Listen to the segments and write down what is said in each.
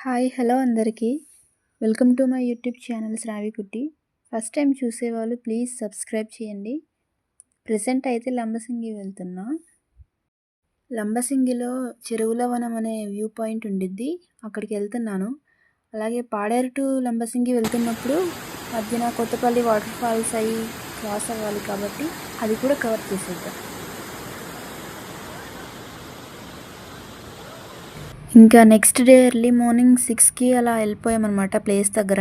Hi hello అందరికీ. Welcome to my YouTube channel Shravyakutti. First time చూసేవాళ్ళు please subscribe చేయండి. Present అయితే లంబసింగి వెళ్తున్నా. లంబసింగిలో చెరువుల వనం అనే వ్యూ పాయింట్ ఉండిద్ది, అక్కడికి వెళ్తున్నాను. అలాగే పాడేరు టు లంబసింగి వెళ్తున్నప్పుడు మధ్యన కొత్తపల్లి వాటర్ ఫాల్స్ అయ్యి క్రాస్ అవ్వాలి కాబట్టి అది కూడా కవర్ చేసేద్దాం. ఇంకా నెక్స్ట్ డే ఎర్లీ మార్నింగ్ 6కి అలా వెళ్ళిపోయామన్నమాట ప్లేస్ దగ్గర.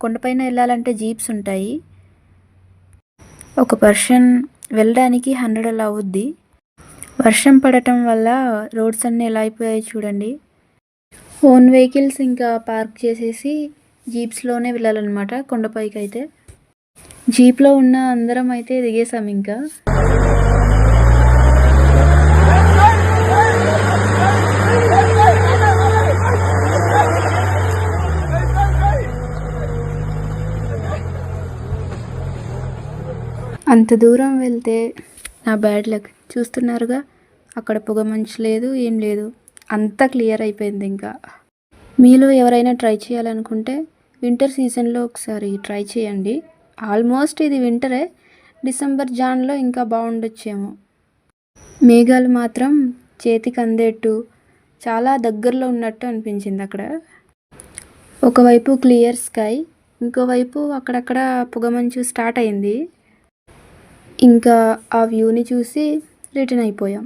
కొండపైన వెళ్ళాలంటే జీప్స్ ఉంటాయి. ఒక పర్సన్ వెళ్ళడానికి 100 అలా అవుద్ది. వర్షం పడటం వల్ల రోడ్స్ అన్నీ ఎలా అయిపోయాయి చూడండి. ఓన్ వెహికల్స్ ఇంకా పార్క్ చేసేసి జీప్స్లోనే వెళ్ళాలన్నమాట కొండపైకి. అయితే జీప్లో ఉన్న అందరం అయితే దిగేసాం. ఇంకా అంత దూరం వెళ్తే నా బ్యాడ్ లక్ చూస్తున్నారుగా, అక్కడ పొగ మంచు లేదు, ఏం లేదు, అంతా క్లియర్ అయిపోయింది. ఇంకా మీలో ఎవరైనా ట్రై చేయాలనుకుంటే వింటర్ సీజన్లో ఒకసారి ట్రై చేయండి. ఆల్మోస్ట్ ఇది వింటరే, డిసెంబర్ జాన్లో ఇంకా బాగుండొచ్చేమో. మేఘాలు మాత్రం చేతికి అందేట్టు చాలా దగ్గరలో ఉన్నట్టు అనిపించింది అక్కడ. ఒకవైపు క్లియర్ స్కై, ఇంకోవైపు అక్కడక్కడ పొగమంచు స్టార్ట్ అయింది. ఇంకా ఆ వ్యూని చూసి రిటర్న్ అయిపోయాం.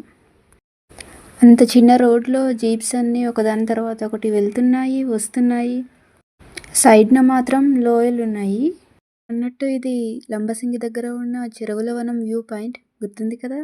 అంత చిన్న రోడ్లో జీప్స్ అన్నీ ఒకదాని తర్వాత ఒకటి వెళ్తున్నాయి వస్తున్నాయి. సైడ్న మాత్రం లోయలు ఉన్నాయి. అన్నట్టు ఇది లంబసింగి దగ్గర ఉన్న చెరువుల వనం వ్యూ పాయింట్ గుర్తుంది కదా.